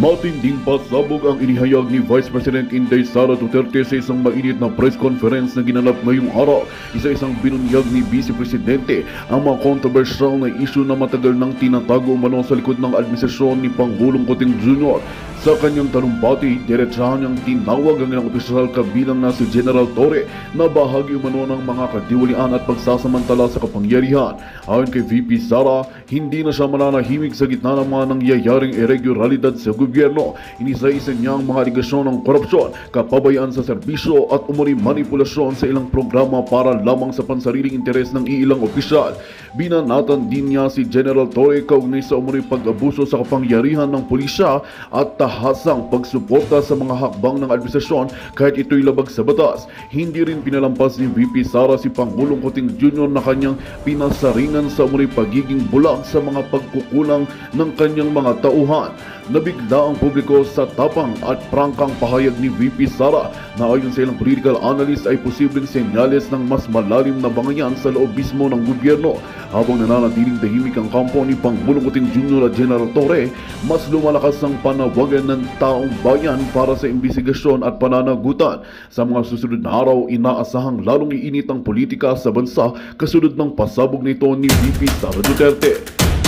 Matinding pasabog ang inihayag ni Vice President Inday Sara Duterte sa isang mainit na press conference na ginanap ngayong araw. Isa-isang binunyag ni Vice Presidente ang mga kontrobersyal na issue na matagal nang tinatago umano sa likod ng administrasyon ni Pangulong Kuting Jr. Sa kanyang talumpati, diretsahan niyang tinawag ang ilang opisyal kabilang na si General Torre na bahagi umano ng mga kadiwalian at pagsasamantala sa kapangyarihan. Ayon kay VP Sara, hindi na siya mananahimik sa gitna ng mga nangyayaring irregularidad sa gobyerno. Inisa-isa niya ang mga aligasyon ng korupsyon, kapabayaan sa serbisyo at umano'y manipulasyon sa ilang programa para lamang sa pansariling interes ng iilang opisyal. Binanatan din niya si General Torre kaugnay sa umano'y pag-abuso sa kapangyarihan ng pulisya at tahasang pagsuporta sa mga hakbang ng administrasyon kahit ito'y labag sa batas. Hindi rin pinalampas ni VP Sara si Pangulong Kuting Jr. na kanyang pinasaringan sa umano'y pagiging bulag sa mga pagkukulang ng kanyang mga tauhan. Nabigla ang publiko sa tapang at prangkang pahayag ni VP Sara na ayon sa ilang political analyst ay posibleng senyales ng mas malalim na bangayan sa loob mismo ng gobyerno. Habang nananatiling tahimik ang kampo ni Pangulong Kuting Jr. at General Torre, mas lumalakas ang panawagan ng taong bayan para sa imbestigasyon at pananagutan. Sa mga susunod na araw, inaasahang lalong iinit ang politika sa bansa kasunod ng pasabog nito ni VP Sara Duterte.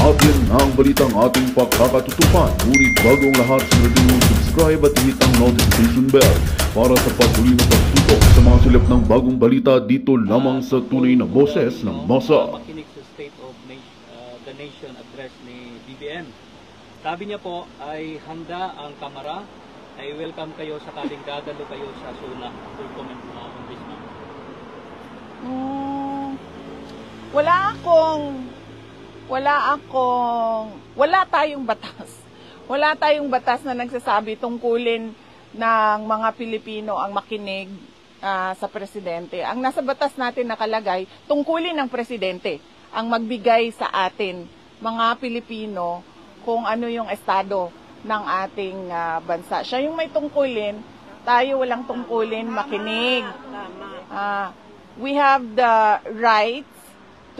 At yan na ang balitang ating pagkakatutupan. Ngunit bago ang lahat, sunodin mo subscribe at hit ang notification bell para sa patuloy na pagtutok sa mga silip ng bagong balita dito lamang sa tunay na boses ng masa. Makinig sa State of the Nation address ni BBM. Sabi niya po ay handa ang Kamara, ay welcome kayo sakaling dadalo kayo sa SUNA. Full comment on this now. Wala tayong batas. Wala tayong batas na nagsasabi tungkulin ng mga Pilipino ang makinig sa presidente. Ang nasa batas natin nakalagay, tungkulin ng presidente ang magbigay sa atin, mga Pilipino, kung ano yung estado ng ating bansa. Siya yung may tungkulin, tayo walang tungkulin, makinig. We have the right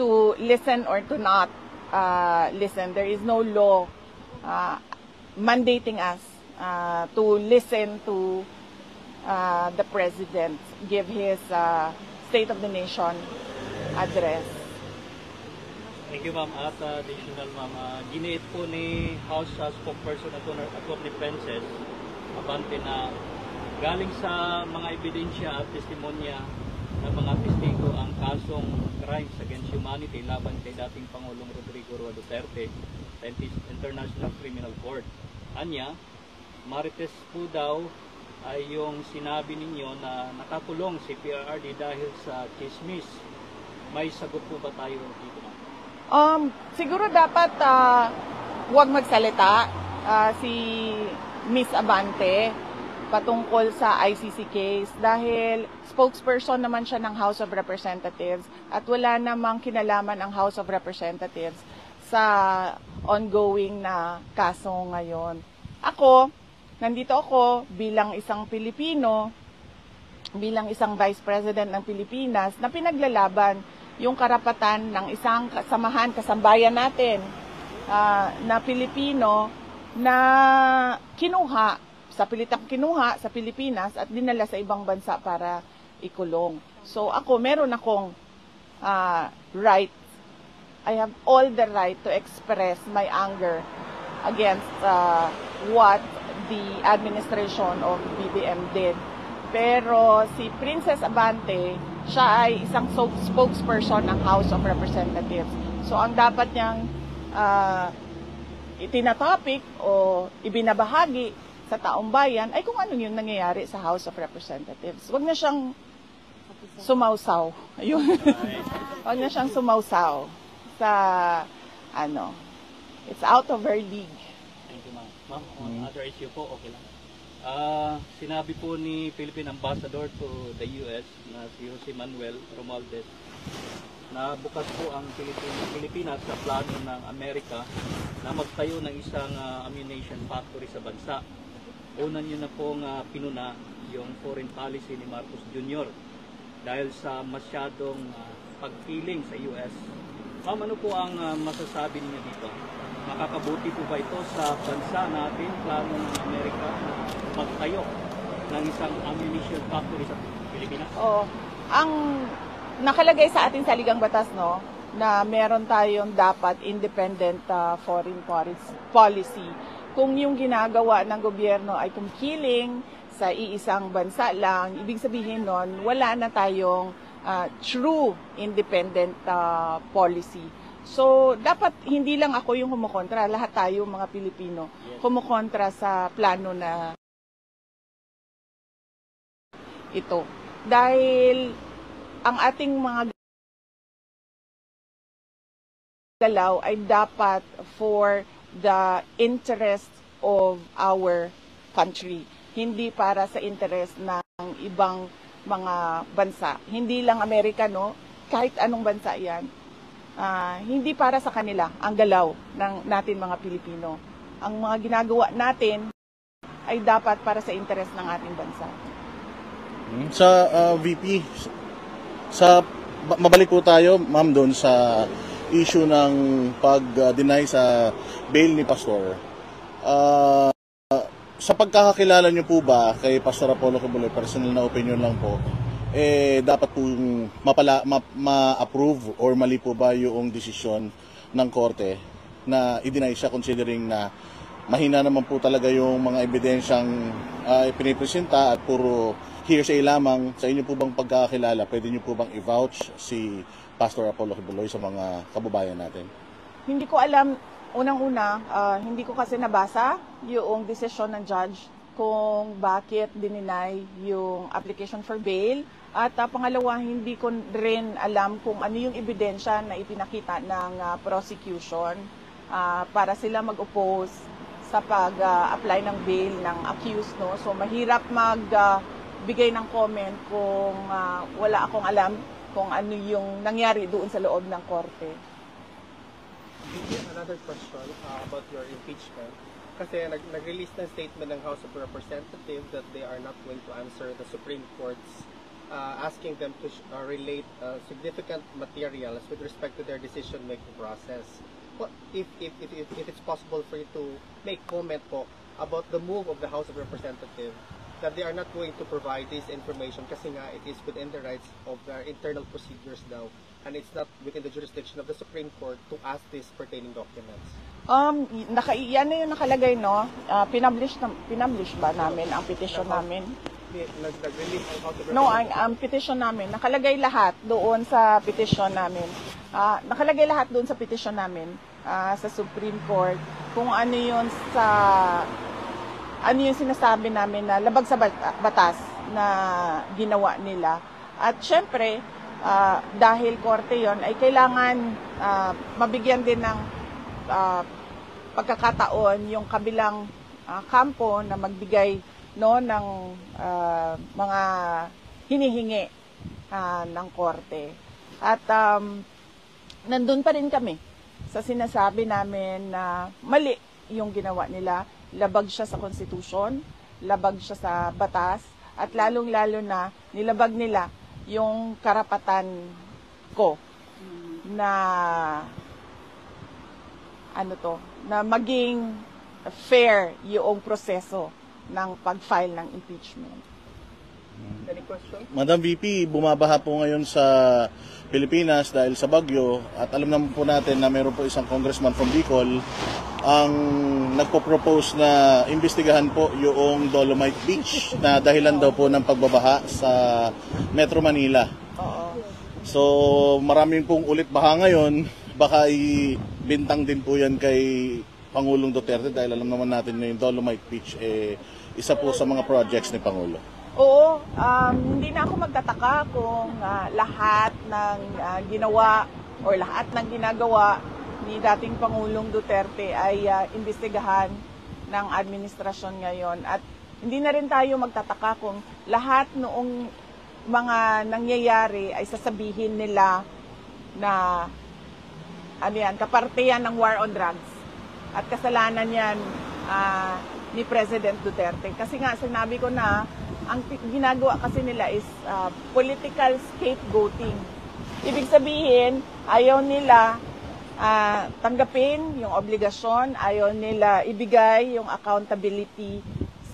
to listen or to not listen. There is no law mandating us to listen to the President give his State of the Nation address. Thank you, ma'am. At additional, ma'am, giniit po ni House spokesperson Atty. Princess Abante na galing sa mga ebidensya at testimonya ng mga testigo ang kasong crimes against humanity laban kay dating Pangulong Rodrigo Roa Duterte sa International Criminal Court. Anya, marites po daw ay yung sinabi ninyo na nakakulong si PRRD dahil sa chismis. May sagot po ba tayo dito, ma'am? Siguro dapat huwag magsalita si Miss Abante patungkol sa ICC case dahil spokesperson naman siya ng House of Representatives at wala namang kinalaman ang House of Representatives sa ongoing na kaso ngayon. Nandito ako bilang isang Pilipino, bilang isang Vice President ng Pilipinas na pinaglalaban yung karapatan ng isang kasambayan natin na Pilipino na kinuha sa Pilipinas at dinala sa ibang bansa para ikulong. So meron akong right, I have all the right to express my anger against what the administration of BBM did. Pero si Princess Abante, siya ay isang spokesperson ng House of Representatives. So ang dapat niyang itinatopic o ibinabahagi sa taong bayan ay kung ano yung nangyayari sa House of Representatives. Huwag na siyang sumausaw. Ayun. Huwag na siyang sumausaw sa it's out of her league. Thank you, ma'am. Ma'am, on other issue po, okay lang. Sinabi po ni Philippine Ambassador to the US na si Jose Manuel Romualdez na bukas po ang Pilipinas sa plano ng Amerika na magtayo ng isang ammunition factory sa bansa. Una nyo na pong pinuna yung foreign policy ni Marcos Jr. dahil sa masyadong pagpiling sa US. Ma'am, ano po ang masasabi niyo dito? Makakabuti po ba ito sa bansa natin, plano ng pagtayo ng isang ammunition factory sa Pilipinas? Oo. Ang nakalagay sa ating saligang batas, no, na meron tayong dapat independent foreign policy. Kung yung ginagawa ng gobyerno ay kumkiling sa iisang bansa lang, ibig sabihin nun, wala na tayong true independent policy. So, dapat hindi lang ako yung kumukontra, lahat tayo mga Pilipino kumukontra sa plano na ito. Dahil ang ating mga galaw ay dapat for the interest of our country, hindi para sa interest ng ibang mga bansa. Hindi lang Amerikano, kahit anong bansa yan. Hindi para sa kanila ang galaw ng natin mga Pilipino. Ang mga ginagawa natin ay dapat para sa interes ng ating bansa. Sa VP, mabalik po tayo, ma'am, doon sa issue ng pag-deny sa bail ni Pastor. Sa pagkakakilala niyo po ba kay Pastor Apollo Kibuloy, personal na opinion lang po, dapat po ma-approve or mali po ba yung desisyon ng korte na i-deny siya considering na mahina naman po talaga yung mga ebidensyang pinipresenta at puro hearsay lamang. Sa inyo po bang pagkakakilala, pwede niyo po bang i-vouch si Pastor Apollo Kibuloy sa mga kababayan natin? Hindi ko alam, unang-una, hindi ko kasi nabasa yung desisyon ng judge kung bakit dininay yung application for bail. At pangalawa, hindi ko rin alam kung ano yung ebidensya na ipinakita ng prosecution para sila mag-oppose sa pag-apply ng bail ng accused. No? So mahirap magbigay ng comment kung wala akong alam kung ano yung nangyari doon sa loob ng korte. Another question about your impeachment. Kasi nag-release ng statement ng House of Representatives that they are not going to answer the Supreme Court's asking them to relate significant materials with respect to their decision-making process. What if it's possible for you to make comment po about the move of the House of Representatives that they are not going to provide this information kasi nga it is within the rights of their internal procedures daw and it's not within the jurisdiction of the Supreme Court to ask these pertaining documents? Yan na yung nakalagay, no? Pinablish ba namin ang petition namin? Nag-release ang House of Representatives? No, ang petition namin, nakalagay lahat doon sa petition namin. Nakalagay lahat doon sa petition namin sa Supreme Court kung ano yung sinasabi namin na labag sa batas na ginawa nila. At syempre, dahil korte yon ay kailangan mabigyan din ng pagkakataon yung kabilang kampo na magbigay ng mga hinihingi ng korte. At nandun pa rin kami sa sinasabi namin na mali yung ginawa nila. Labag siya sa konstitusyon, labag siya sa batas, at lalong-lalo na nilabag nila yung karapatan ko na na maging fair yung proseso ng pag-file ng impeachment. Any question? Madam VP, bumabaha po ngayon sa Pilipinas dahil sa bagyo at alam naman po natin na meron po isang congressman from Bicol ang nagpo-propose na imbestigahan po yung Dolomite Beach na dahilan daw po ng pagbabaha sa Metro Manila. Oo. So maraming pong ulit baha ngayon, baka ibintang din po yan kay Pangulong Duterte dahil alam naman natin na yung Dolomite Beach isa po sa mga projects ni Pangulo. Oo, hindi na ako magtataka kung lahat ng ginawa o lahat ng ginagawa ni dating Pangulong Duterte ay imbestigahan ng administrasyon ngayon. At hindi na rin tayo magtataka kung lahat noong mga nangyayari ay sasabihin nila na kaparte yan ng war on drugs. At kasalanan yan ni President Duterte. Kasi nga, sinabi ko na, ang ginagawa kasi nila is political scapegoating. Ibig sabihin, ayaw nila tanggapin yung obligasyon, ayaw nila ibigay yung accountability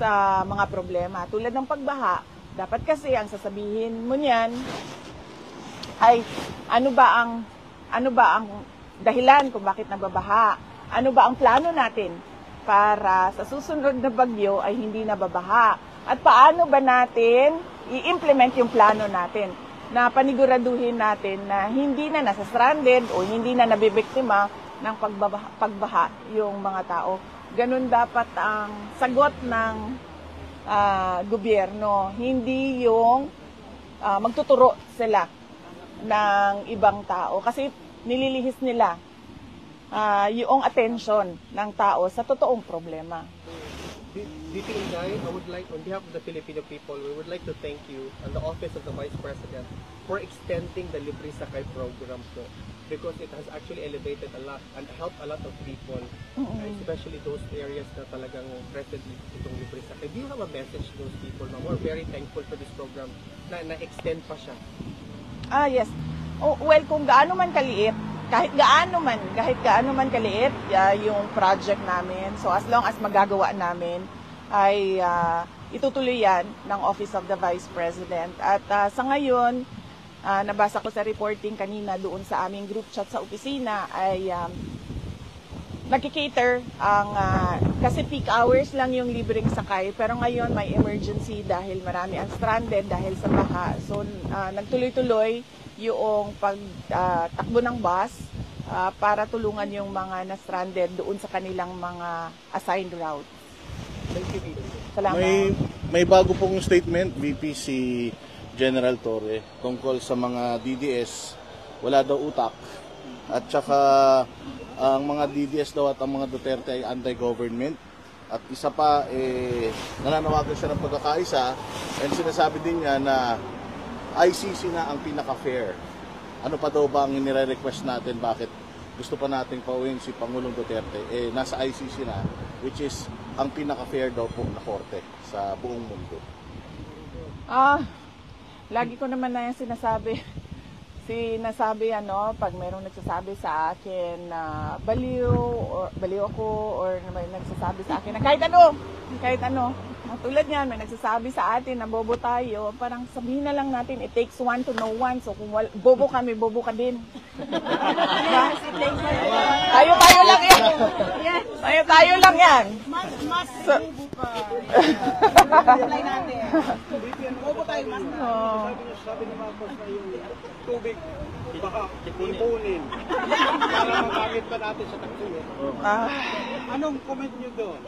sa mga problema. Tulad ng pagbaha, dapat kasi ang sasabihin mo niyan ay ano ba ang dahilan kung bakit nababaha? Ano ba ang plano natin para sa susunod na bagyo ay hindi nababaha? At paano ba natin i-implement yung plano natin na paniguraduhin natin na hindi na nasa-stranded o hindi na nabibiktima ng pagbaha yung mga tao. Ganun dapat ang sagot ng gobyerno. Hindi yung magtuturo sila ng ibang tao. Kasi nililihis nila yung attention ng tao sa totoong problema. VP Inday, I would like, on behalf of the Filipino people, we would like to thank you and the Office of the Vice President for extending the Libre Sakay program po, because it has actually elevated a lot and helped a lot of people, especially those areas na talagang threatened itong Libre Sakay. Do you have a message to those people, ma'am? We're very thankful for this program na-extend pa siya. Yes. Oh, well, kung gaano man kaliit, kahit gaano man kaliit yung project namin, so as long as magagawa namin, ay itutuloy yan ng Office of the Vice President. At sa ngayon, nabasa ko sa reporting kanina doon sa aming group chat sa opisina ay nagkikater ang, kasi peak hours lang yung libreng sakay, pero ngayon may emergency dahil marami ang stranded dahil sa baha. So nagtuloy-tuloy yung pagtakbo ng bus para tulungan yung mga na-stranded doon sa kanilang mga assigned routes. Thank you, VP. Salamat. May bago pong statement, VP, si General Torre, tungkol sa mga DDS, wala daw utak. At saka ang mga DDS daw at ang mga Duterte ay anti-government. At isa pa, nananawagan siya ng pagkakaisa, and sinasabi din niya na ICC na ang pinaka-fair. Ano pa daw ba ang nire-request natin, bakit gusto pa nating pauwiin si Pangulong Duterte? Nasa ICC na, which is ang pinaka-fair daw po na korte sa buong mundo. Lagi ko naman na yung sinasabi pag mayroong nagsasabi sa akin na baliw ako, or may nagsasabi sa akin na kahit ano, tulad niyan, may nagsasabi sa atin na bobo tayo, parang sabihin na lang natin, it takes one to know one, so kung bobo kami, bobo ka din. Tayo lang yan. Tayo lang yan. Mas bobo ka. Apply natin. Bobo tayo, mas na. Sabi ni Marcos na yung tubig, baka ipunin. Para magamit pa natin sa taksuyo. Anong comment nyo doon?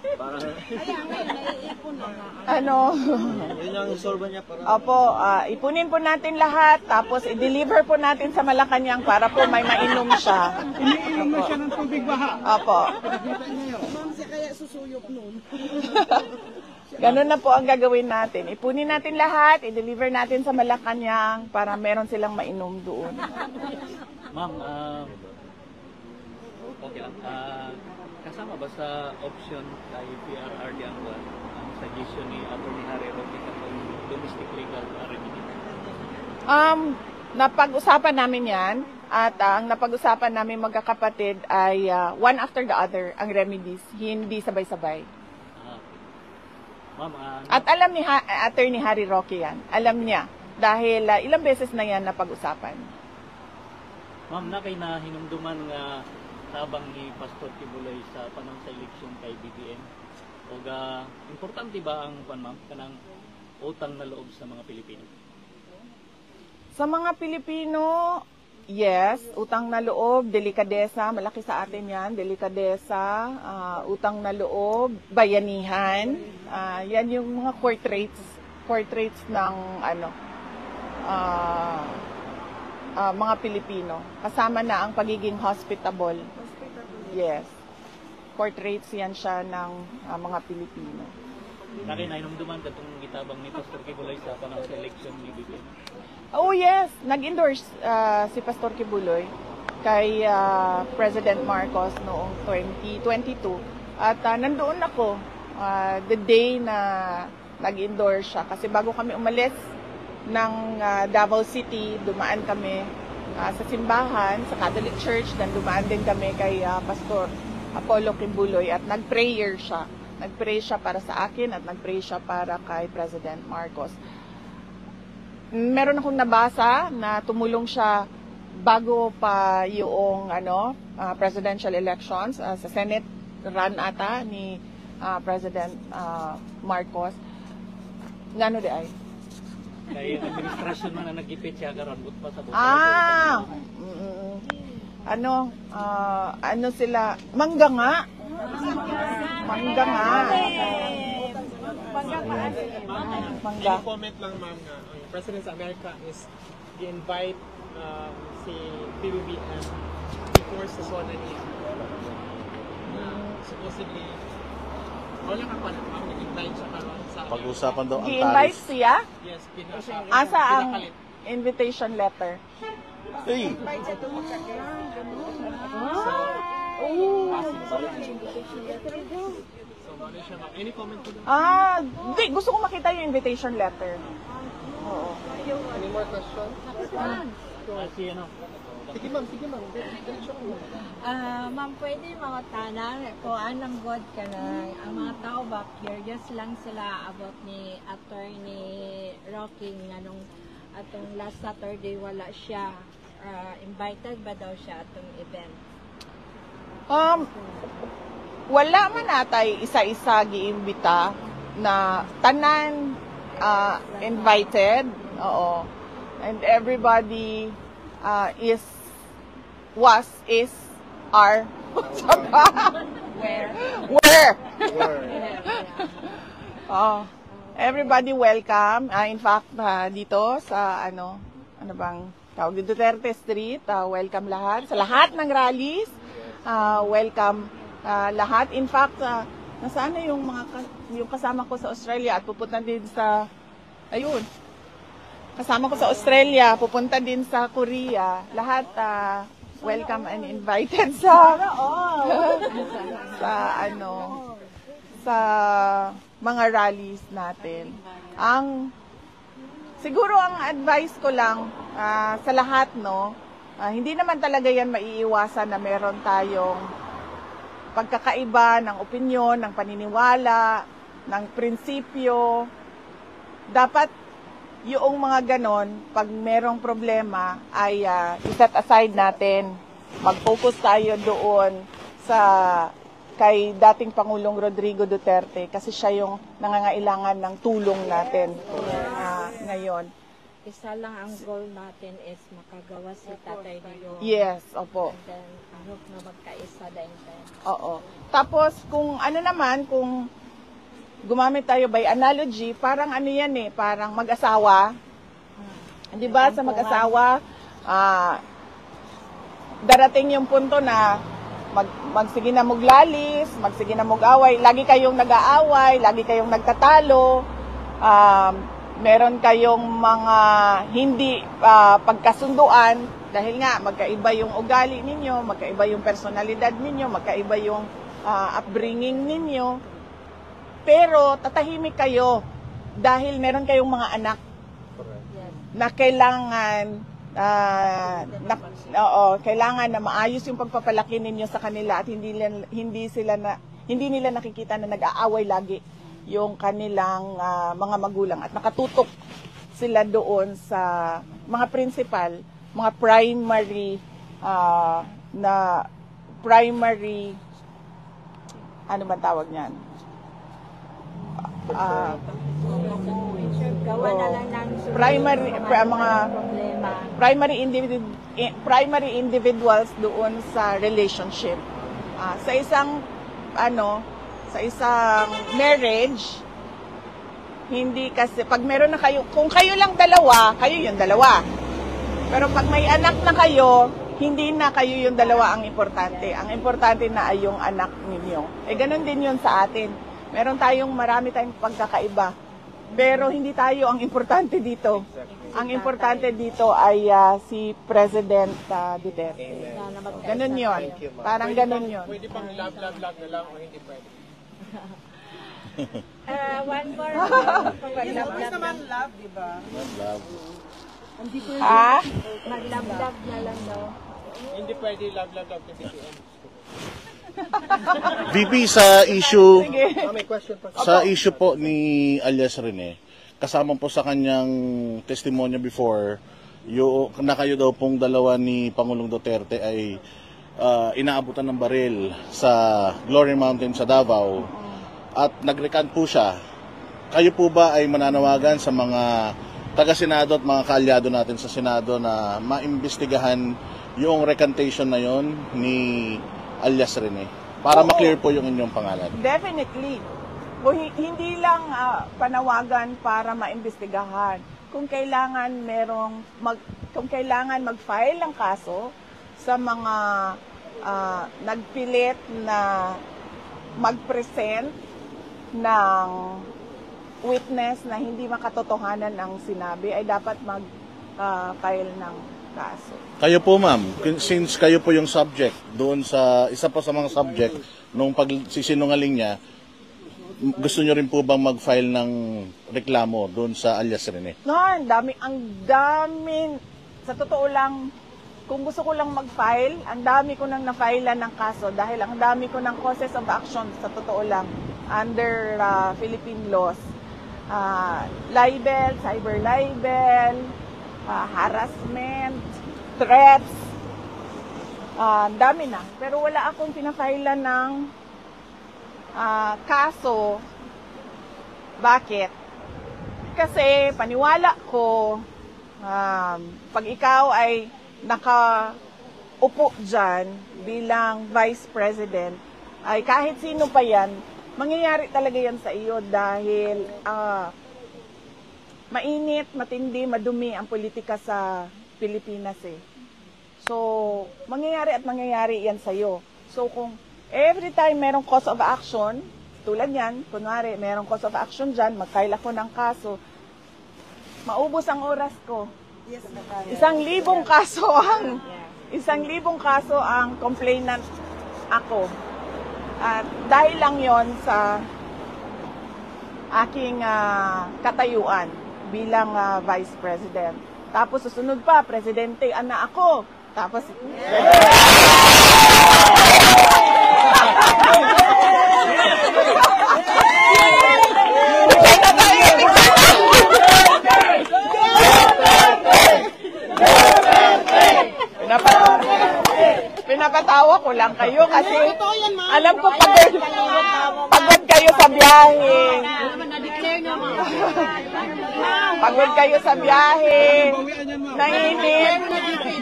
Kaya ngayon, naiipon na nga. Yun ang isolba niya para... Opo, ipunin po natin lahat, tapos i-deliver po natin sa Malacanang para po may mainom siya. Iniinom na siya ng tubig baha. Opo. Ma'am, siya kaya susuyok nun. Ganun na po ang gagawin natin. Ipunin natin lahat, i-deliver natin sa Malacanang para meron silang mainom doon. Ma'am, okay lang. Kasama ba sa option kay PRRD ang suggestion ni Atty. Harry Roque katong domestic legal remedy? Napag-usapan namin yan, at ang napag-usapan namin magkakapatid ay one after the other ang remedies, hindi sabay-sabay. Ma'am, At alam ni Atty. Harry Roque yan. Alam niya. Dahil ilang beses na yan napag-usapan. ma'am, na kay na hinumduman nga tabang ni Pastor Kibuloy sa panahon sa eleksyon kay BBM. O importante ba ang ma'am kanang utang na loob sa mga Pilipino? Sa mga Pilipino, yes, utang na loob, delikadesa, malaki sa atin yan, delikadesa, utang na loob, bayanihan, yan yung mga core traits ng mga Pilipino. Kasama na ang pagiging hospitable. Yes. Core traits yan siya ng mga Pilipino. Nakay na hinumduman katong gitabang ni Pastor Kibuloy sa panahon sa eleksyon ni BBM. Oh yes, nag-endorse si Pastor Kibuloy kay President Marcos noong 2022. At nandoon ako the day na nag-endorse siya. Kasi bago kami umalis ng Davao City, dumaan kami sa simbahan, sa Catholic Church, dan dumaan din kami kay Pastor Apollo Kibuloy at nag-prayer siya Nag-pray siya para sa akin at nag-pray siya para kay President Marcos. Meron akong nabasa na tumulong siya bago pa yung presidential elections sa Senate run ata ni President Marcos. Ngano di ay? Kay administrasyon man na nagipit siya karon but pa sa buhay. Ano sila? Mangga nga. Mangga nga. Mangga. Comment lang ma'am nga, ang President sa America is i-invite si PBBM before sa zona niya. Supposedly, wala ka pala ma'am, nag-invite siya karon sa Pag-usapan daw ang Gi-invite tariff. siya? yes, Asa ang pinakalit. invitation letter? Hey! So, ano siya ma'am? Any comment po doon? Di. Gusto ko makita yung invitation letter. Oo. Any more questions? Kasi Sige ma'am, diretso ko. Ma'am, pwede mga tanang kung anong God ka na. Ang mga tao ba, curious lang sila about ni Attorney Rocky nga nung atong last Saturday wala siya. Invited ba daw siya atong event? Wala man natay isa-isa giimbita na tanan invited. Oo. And everybody is are where everybody welcome. In fact, dito sa ano bang tawag dito, Duterte Street, welcome lahat sa lahat ng rallies. Welcome lahat. In fact, nasaan na yung yung kasama ko sa Australia at pupunta din sa kasama ko sa Australia, pupunta din sa Korea. Lahat welcome and invited sa sa mga rallies natin. Siguro ang advice ko lang sa lahat, hindi naman talaga yan maiiwasan na meron tayong pagkakaiba ng opinyon, ng paniniwala, ng prinsipyo. Dapat yung mga ganon, pag merong problema, ay iset aside natin. Mag-focus tayo doon kay dating Pangulong Rodrigo Duterte kasi siya yung nangangailangan ng tulong natin ngayon. Isa lang ang goal natin is makagawa si Tatay Digong. Yes, opo. And then, hope na magkaisa din. Oo. Tapos, kung gumamit tayo by analogy, parang parang mag-asawa. Di ba sa mag-asawa, darating yung punto na magsige na maglalis, magsige na mag-away, lagi kayong nag-aaway, lagi kayong nagtatalo, meron kayong mga hindi pagkasunduan dahil nga magkaiba yung ugali ninyo, magkaiba yung personalidad ninyo, magkaiba yung upbringing ninyo. Pero tatahimik kayo dahil meron kayong mga anak na kailangan kailangan na maayos yung pagpapalaki ninyo sa kanila at hindi nila nakikita na nag-aaway lagi yung kanilang mga magulang at nakatutok sila doon sa mga principal, mga primary ano ba tawag niyan? Gawa na lang ng primary individuals doon sa relationship. Sa isang marriage, hindi kasi pag meron na kayo, kung kayo lang dalawa, kayo yung dalawa. Pero pag may anak na kayo, hindi na kayo yung dalawa ang importante. Ang importante na ay yung anak ninyo. Ganun din yun sa atin. Meron marami tayong pagkakaiba. Pero hindi tayo ang importante dito. Ang importante dito ay si President Duterte. Ganun yun. Parang ganun yun. Pwede pang love na lang o hindi pwede? One more. Always naman love, di ba? Mag-love na lang daw. Hindi pwede love kasi PM. VP, sa issue Sige. May question pa. sa issue po ni alias Rene, kasama po sa kanyang testimonya before, na kayo daw pong dalawa ni Pangulong Duterte ay inaabutan ng baril sa Glory Mountain sa Davao at nag-recant po siya. Kayo po ba ay mananawagan sa mga taga-Senado at mga kaalyado natin sa Senado na maimbestigahan yung recantation na yon ni alias Rene para ma-clear po yung inyong pangalan? Definitely. Kung hindi lang panawagan para maimbestigahan. Kung kailangan kung kailangan mag-file ng kaso sa mga nagpilit na mag-present ng witness na hindi makatotohanan ang sinabi, ay dapat mag-file ng kaso. Kayo po ma'am, since kayo po yung subject doon sa isa pa sa mga subject nung pagsisinungaling niya, gusto nyo rin po bang mag-file ng reklamo doon sa alias Rene? No, ang dami, sa totoo lang, kung gusto ko lang mag-file, ang dami ko nang na-file ng kaso dahil ang dami ko ng causes of action, sa totoo lang, under Philippine laws. Libel, cyber libel, harassment, threats, dami na. Pero wala akong pinafailan ng kaso. Bakit? Kasi paniwala ko, pag ikaw ay nakaupo dyan bilang Vice President, ay kahit sino pa yan, mangyayari talaga yan sa iyo dahil mainit, matindi, madumi ang politika sa Pilipinas eh. So, mangyayari yan sa iyo. So, kung every time merong cause of action, tulad yan, kunwari, merong cause of action dyan, mag-file ako ng kaso, maubos ang oras ko. 1,000 kaso ang complainant ako. At dahil lang yon sa aking katayuan bilang Vice President. Tapos susunod pa, Presidente, anak ako. Tapos, pinapatawa ko lang kayo kasi alam ko pagod kayo sa biyahe. Pagod kayo sa biyahe.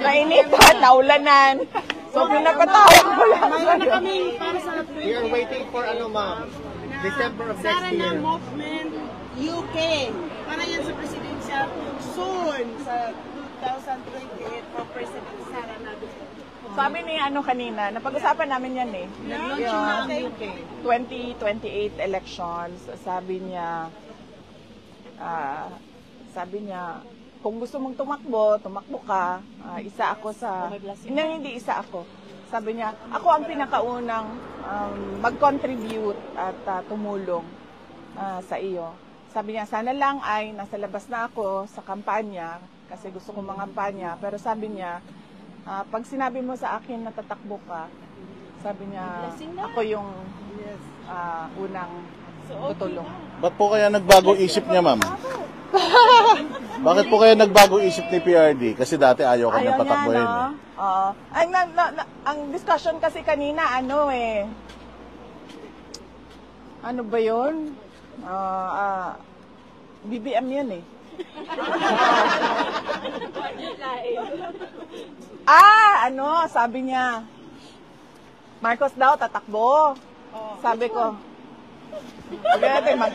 Nainitan, naulanan. So pinapatawa ko lang kayo. We are waiting for ma'am? December of next year. Sarah Movement UK. Para yan sa presidential soon sa 2028 for President Sara Movement. Sabi ni kanina, napag-usapan namin yan eh. Yung 2028 elections, sabi niya, kung gusto mong tumakbo ka, isa ako sa, hindi isa ako. Sabi niya, ako ang pinakaunang mag-contribute at tumulong sa iyo. Sabi niya, sana lang ay nasa labas na ako sa kampanya, kasi gusto kong mangampanya, pero sabi niya, pag sinabi mo sa akin na tatakbo ka, sabi niya, ako yung unang tutulong. Ba't po kaya nagbago isip niya, ma'am? Bakit po kaya nagbago isip ni PRD? Kasi dati ayaw kanyang patakbuhin. Ang discussion kasi kanina, ano ba yun? BBM yan eh. Sabi niya, Marcos daw tatakbo. Sabi ko,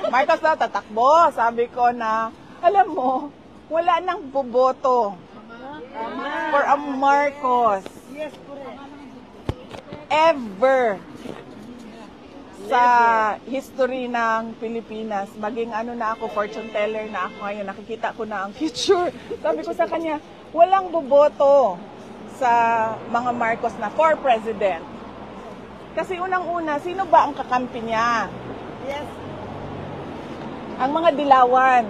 Marcos daw tatakbo. Sabi ko na, alam mo, wala nang boboto for a Marcos. Ever sa history ng Pilipinas, maging na ako, fortune teller na ako ngayon, nakikita ko na ang future. Sabi ko sa kanya, walang boboto sa mga Marcos na for president. Kasi unang-una, sino ba ang kakampi niya? Yes. Ang mga dilawan.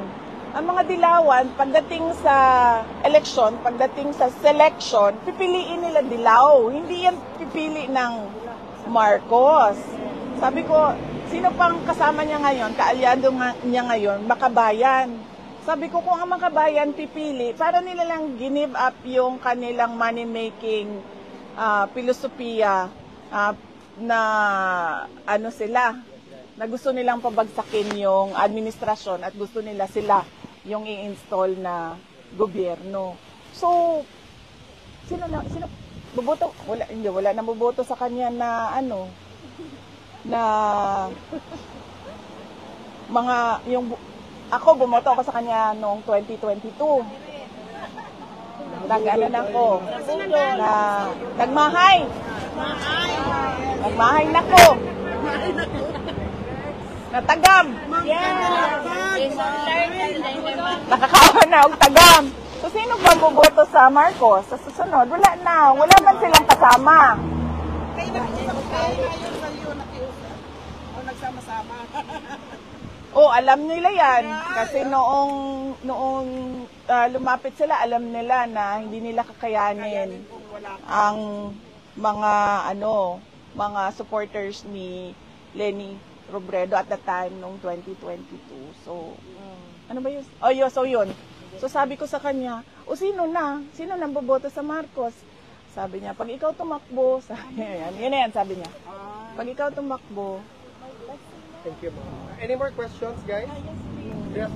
Ang mga dilawan, pagdating sa election, pagdating sa selection, pipiliin nila dilaw. Hindi yan pipili ng Marcos. Sabi ko, sino pang kasama niya ngayon, kaalyado niya ngayon, Makabayan. Sabi ko, kung ang Makabayan pipili, para nila lang give up yung kanilang money-making filosofiya na ano sila, na gusto nilang pabagsakin yung administrasyon at gusto nila sila yung i-install na gobyerno. So, sino boboto? Wala na boboto sa kanya na ano, na mga, ako bumoto ako sa kanya noong 2022. Nag-ano na ako, na nagmahay na ko. Natagam. Nakakawa na og tagam. So, sino ba boboto sa Marcos? Sa susunod, wala na. Wala man silang kasama. Kayo nag-usap kayo sa'yo nakiusap o nagsama-sama? Oh, alam nila yan. Kasi noong lumapit sila, alam nila na hindi nila kakayanin ang mga supporters ni Leni Robredo at the time noong 2022. So, ano ba yun? So yun. So sabi ko sa kanya, sino nang boboto sa Marcos? Sabi niya, pag ikaw tumakbo, yun na yan, sabi niya. Pag ikaw tumakbo. Thank you, ma'am. Any more questions, guys? Yes.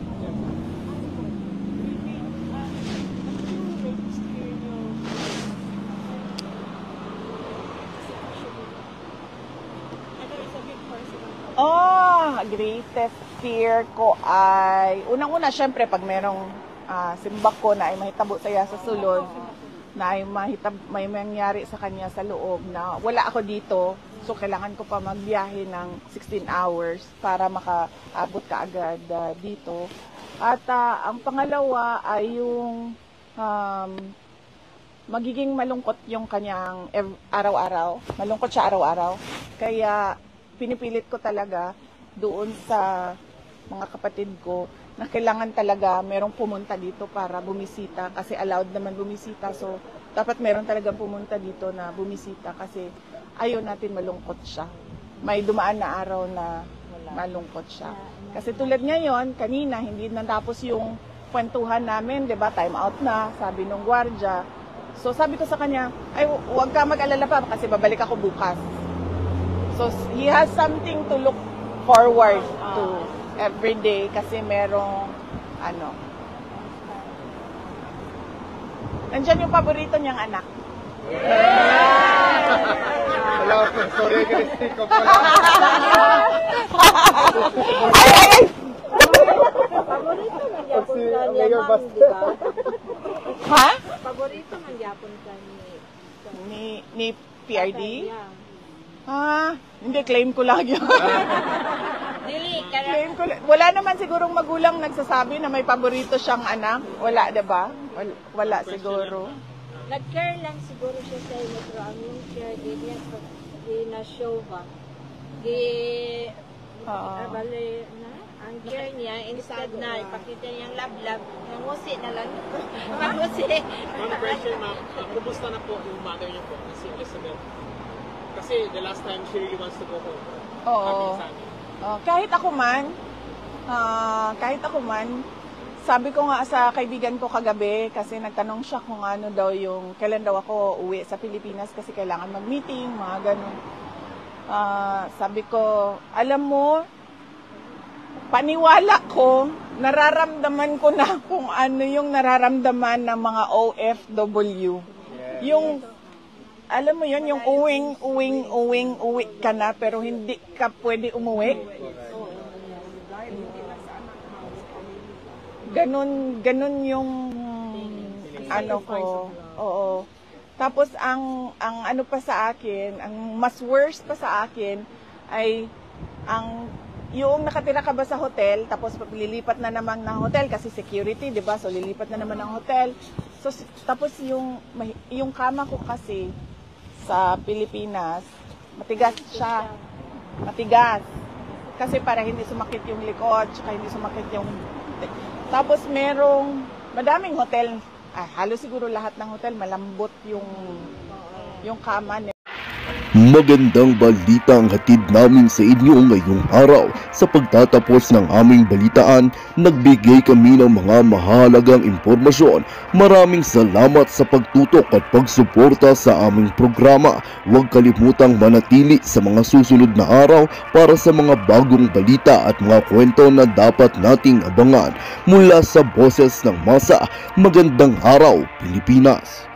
Greatest fear ko ay, unang-una, syempre, pag merong simbak ko na ay mahitabo saya sa sulod, na ay may mangyari sa kanya sa loob na wala ako dito, so kailangan ko pa magbiyahe ng 16 hours para makaabot ka agad dito. At ang pangalawa ay yung magiging malungkot yung kanyang araw-araw. Malungkot siya araw-araw. Kaya pinipilit ko talaga doon sa mga kapatid ko na kailangan talaga merong pumunta dito para bumisita kasi allowed naman bumisita. So, dapat meron talagang pumunta dito na bumisita kasi ayaw natin malungkot siya. May dumaan na araw na malungkot siya. Kasi tulad ngayon, kanina, hindi natapos yung kwentuhan namin, di ba? Time out na, sabi nung gwardya. So, sabi ko sa kanya, ay, huwag ka mag-alala pa kasi babalik ako bukas. So, he has something to look forward to every day kasi merong nandyan yung paborito niyang anak. Hello, sorry, stick ko pala. Paborito ng yapon ka niya, ma'am, di ba? Ha? Paborito ng yapon ka Ni PRD? Yeah. Hindi, claim ko lang yun. Dili, Claim ko lang. Wala naman sigurong magulang nagsasabi na may paborito siyang anak. Wala, diba? Wala siguro. nag-care lang siguro siya sa iyo, pero ang yung care, di na-show ba? Bale, ang care niya, instead na ipakita niyang love-love, nangusi na lang. Mangusi. One question, ma'am. Kumusta na po yung mother niyo po, si Elizabeth? Kasi the last time she really wants to go home. Oo. Kahit ako man, sabi ko nga sa kaibigan ko kagabi, kasi nagtanong siya kung ano daw yung, kailan daw ako uwi sa Pilipinas kasi kailangan mag-meeting, mga ganun. Sabi ko, alam mo, paniwala ko, nararamdaman ko na kung ano yung nararamdaman ng mga OFW. Yung, alam mo yun, yung uwi ka na, pero hindi ka pwede umuwi. Ganun yung ano ko. Oo. Tapos ang ano pa sa akin, ang mas worst pa sa akin ay yung nakatira ka ba sa hotel, tapos lilipat na naman ng hotel kasi security, 'di ba? So lilipat na naman ng hotel. So tapos yung kama ko kasi sa Pilipinas, matigas siya. Matigas. Kasi para hindi sumakit yung likod, tsaka hindi sumakit yung... Tapos madaming hotel, halos siguro lahat ng hotel, malambot yung kama nila. Magandang balita ang hatid namin sa inyo ngayong araw. Sa pagtatapos ng aming balitaan, nagbigay kami ng mga mahalagang impormasyon. Maraming salamat sa pagtutok at pagsuporta sa aming programa. Huwag kalimutang manatili sa mga susunod na araw para sa mga bagong balita at mga kwento na dapat nating abangan. Mula sa Boses ng Masa, magandang araw Pilipinas!